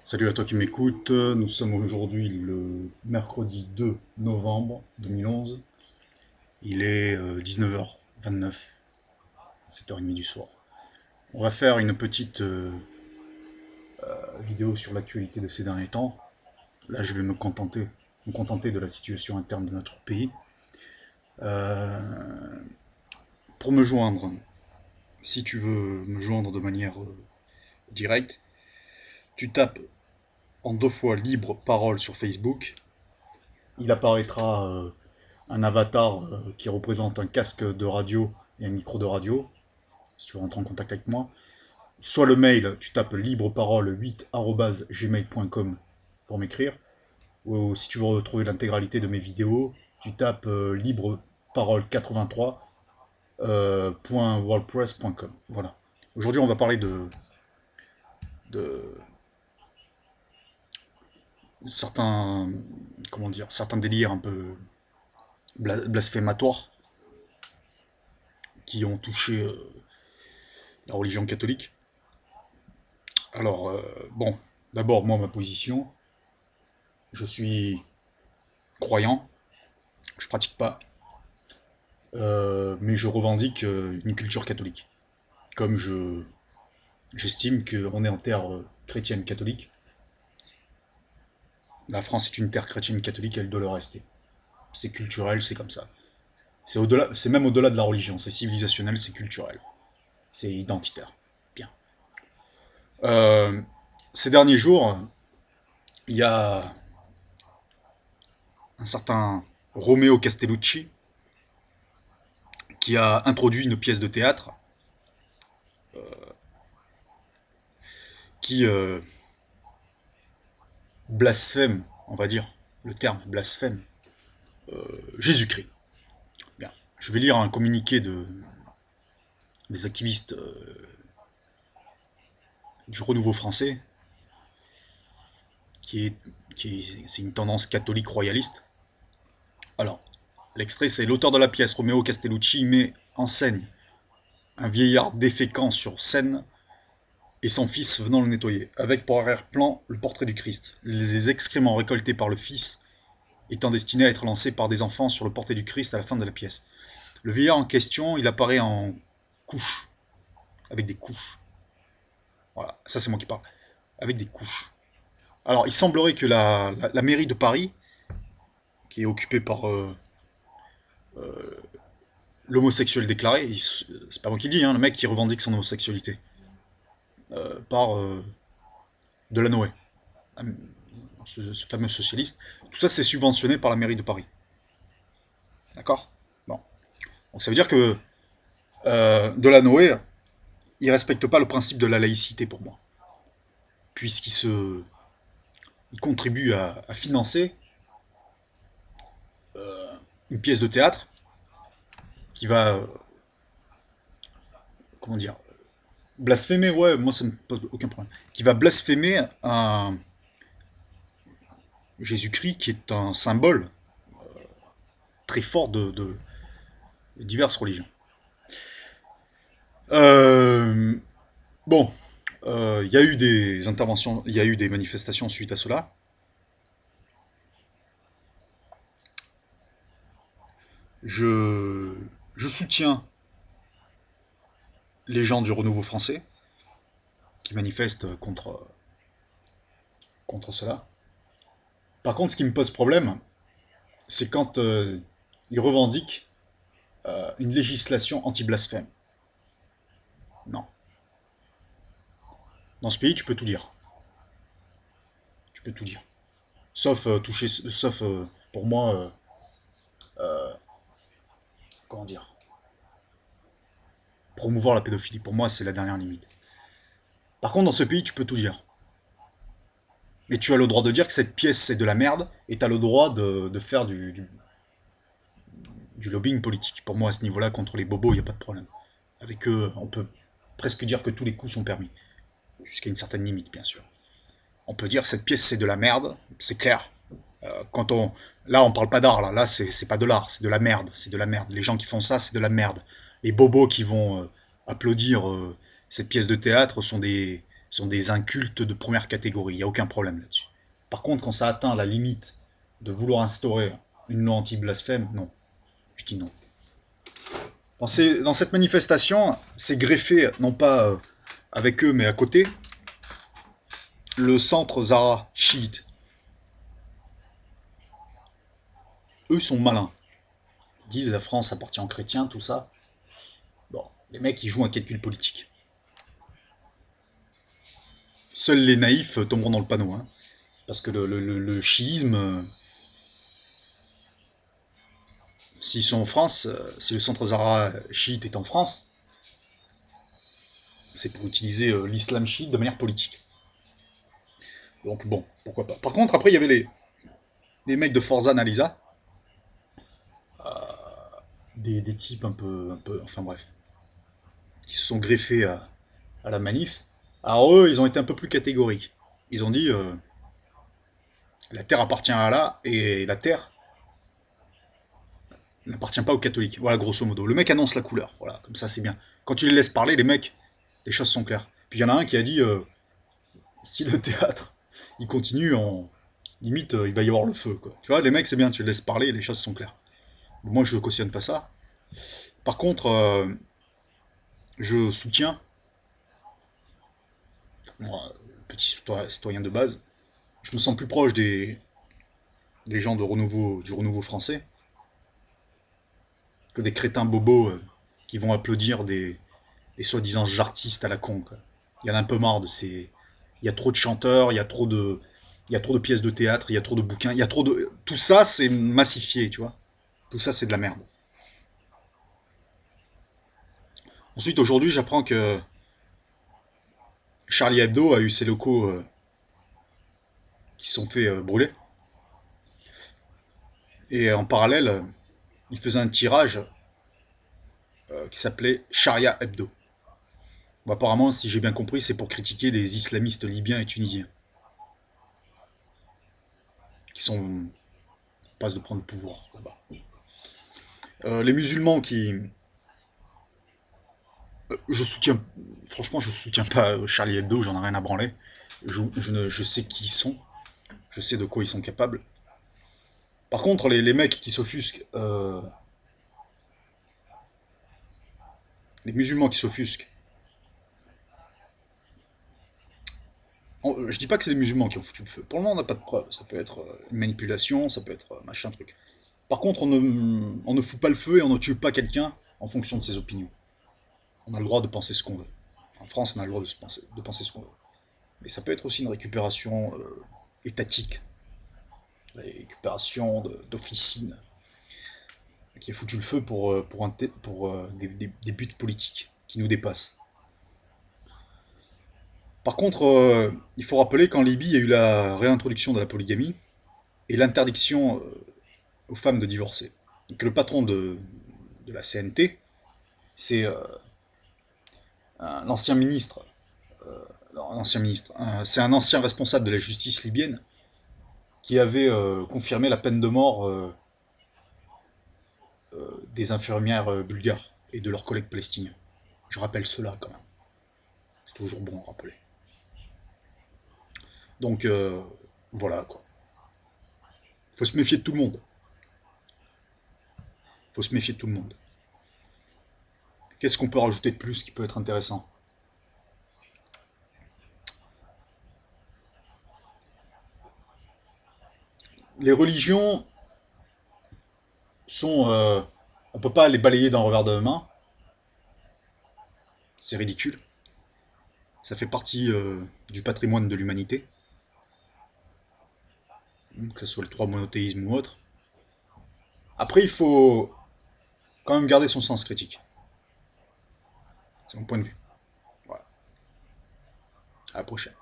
Salut à toi qui m'écoute, nous sommes aujourd'hui le mercredi 2 novembre 2011, il est 19h29, 7h30 du soir. On va faire une petite vidéo sur l'actualité de ces derniers temps. Là je vais me contenter de la situation interne de notre pays. Pour me joindre, si tu veux me joindre de manière directe, tu tapes en 2 fois libre parole sur Facebook. Il apparaîtra un avatar qui représente un casque de radio et un micro de radio, si tu veux rentrer en contact avec moi. Soit le mail, tu tapes libreparole8@gmail.com pour m'écrire. Ou si tu veux retrouver l'intégralité de mes vidéos, tu tapes libreparole83.wordpress.com. Voilà. Aujourd'hui, on va parler de certains, certains délires un peu blasphématoires qui ont touché la religion catholique. Alors, bon, d'abord, moi, ma position, je suis croyant, je pratique pas, mais je revendique une culture catholique. Comme j'estime qu'on est en terre chrétienne catholique, la France est une terre chrétienne catholique, elle doit le rester. C'est culturel, c'est comme ça. C'est même au-delà de la religion, c'est civilisationnel, c'est culturel, c'est identitaire. Bien. Euh, ces derniers jours, il y a un certain Romeo Castellucci qui a introduit une pièce de théâtre qui blasphème, on va dire, le terme blasphème, Jésus-Christ. Bien. Je vais lire un communiqué des activistes du Renouveau français, c'est une tendance catholique royaliste. Alors, l'extrait, c'est l'auteur de la pièce, Romeo Castellucci, met en scène un vieillard déféquant sur scène et son fils venant le nettoyer, avec pour arrière-plan le portrait du Christ. Les excréments récoltés par le fils étant destinés à être lancés par des enfants sur le portrait du Christ à la fin de la pièce. Le vieillard en question, il apparaît en couches, avec des couches. Voilà, ça c'est moi qui parle. Avec des couches. Alors, il semblerait que la mairie de Paris, qui est occupée par l'homosexuel déclaré, c'est pas moi qui le dis, hein, le mec qui revendique son homosexualité, par Delanoë, ce fameux socialiste. Tout ça, c'est subventionné par la mairie de Paris. D'accord. Bon. Donc ça veut dire que Delanoë, il respecte pas le principe de la laïcité pour moi, il contribue à financer une pièce de théâtre qui va, comment dire, blasphémer, ouais, moi ça me pose aucun problème, qui va blasphémer un Jésus-Christ qui est un symbole très fort de diverses religions. Euh, bon, il y a eu des interventions, il y a eu des manifestations suite à cela. Je, je soutiens les gens du Renouveau français qui manifestent contre cela. Par contre, ce qui me pose problème, c'est quand ils revendiquent une législation anti-blasphème. Non. Dans ce pays, tu peux tout dire. Tu peux tout dire. Sauf sauf pour moi, comment dire, promouvoir la pédophilie. Pour moi, c'est la dernière limite. Par contre, dans ce pays, tu peux tout dire. Mais tu as le droit de dire que cette pièce, c'est de la merde, et tu as le droit de faire du lobbying politique. Pour moi, à ce niveau-là, contre les bobos, il n'y a pas de problème. Avec eux, on peut presque dire que tous les coups sont permis. Jusqu'à une certaine limite, bien sûr. On peut dire que cette pièce, c'est de la merde, c'est clair. Là, on parle pas d'art, là c'est pas de l'art, c'est de la merde, c'est de la merde. Les gens qui font ça, c'est de la merde. Les bobos qui vont applaudir cette pièce de théâtre sont sont des incultes de première catégorie, il n'y a aucun problème là-dessus. Par contre, quand ça atteint la limite de vouloir instaurer une loi anti-blasphème, non. Je dis non. Dans cette manifestation, c'est greffé, non pas avec eux, mais à côté, le centre Zahra chiite. Eux, ils sont malins. Ils disent la France appartient aux chrétiens, tout ça. Bon, les mecs, ils jouent un calcul politique. Seuls les naïfs tomberont dans le panneau. Hein. Parce que le chiisme, s'ils sont en France, si le centre Zahra chiite est en France, c'est pour utiliser l'islam chiite de manière politique. Donc bon, pourquoi pas. Par contre, après, il y avait les mecs de Forza Analisa, des types un peu, enfin bref, qui se sont greffés à la manif. Alors eux, ils ont été un peu plus catégoriques. Ils ont dit, la terre appartient à Allah, et la terre n'appartient pas aux catholiques. Voilà, grosso modo. Le mec annonce la couleur. Voilà, comme ça, c'est bien. Quand tu les laisses parler, les mecs, les choses sont claires. Puis il y en a un qui a dit, si le théâtre, il continue, limite, il va y avoir le feu, quoi. Tu vois, les mecs, c'est bien, tu les laisses parler, les choses sont claires. Moi, je ne cautionne pas ça. Par contre, je soutiens, moi, petit citoyen de base, je me sens plus proche des gens du renouveau français que des crétins bobos qui vont applaudir des soi-disant artistes à la con. Quoi. Il y en a un peu marre de ces... Il y a trop de chanteurs, il y a trop de pièces de théâtre, il y a trop de bouquins, il y a trop de... Tout ça, c'est massifié, tu vois. Tout ça, c'est de la merde. Ensuite, aujourd'hui, j'apprends que Charlie Hebdo a eu ses locaux qui se sont fait brûler. Et en parallèle, il faisait un tirage qui s'appelait Sharia Hebdo. Bon, apparemment, si j'ai bien compris, c'est pour critiquer des islamistes libyens et tunisiens. Qui sont en passe de prendre le pouvoir là-bas. Les musulmans qui... je soutiens... Franchement, je soutiens pas Charlie Hebdo, j'en ai rien à branler. Je sais qui ils sont. Je sais de quoi ils sont capables. Par contre, les mecs qui s'offusquent... les musulmans qui s'offusquent... Je dis pas que c'est les musulmans qui ont foutu le feu. Pour le moment, on n'a pas de preuves. Ça peut être une manipulation, ça peut être machin truc. Par contre, on ne fout pas le feu et on ne tue pas quelqu'un en fonction de ses opinions. On a le droit de penser ce qu'on veut. En France, on a le droit de penser ce qu'on veut. Mais ça peut être aussi une récupération étatique. La récupération d'officines qui a foutu le feu pour des buts politiques qui nous dépassent. Par contre, il faut rappeler qu'en Libye, il y a eu la réintroduction de la polygamie et l'interdiction aux femmes de divorcer. Et que le patron de la CNT, c'est l'ancien ministre, c'est un ancien responsable de la justice libyenne qui avait confirmé la peine de mort des infirmières bulgares et de leurs collègues palestiniens. Je rappelle cela quand même. C'est toujours bon à rappeler. Donc voilà quoi. Faut se méfier de tout le monde. Faut se méfier de tout le monde. Qu'est-ce qu'on peut rajouter de plus qui peut être intéressant? Les religions sont... on peut pas les balayer d'un revers de main. C'est ridicule. Ça fait partie du patrimoine de l'humanité. Que ce soit le trois monothéisme ou autre. Après, il faut quand même garder son sens critique. C'est mon point de vue. Voilà. À la prochaine.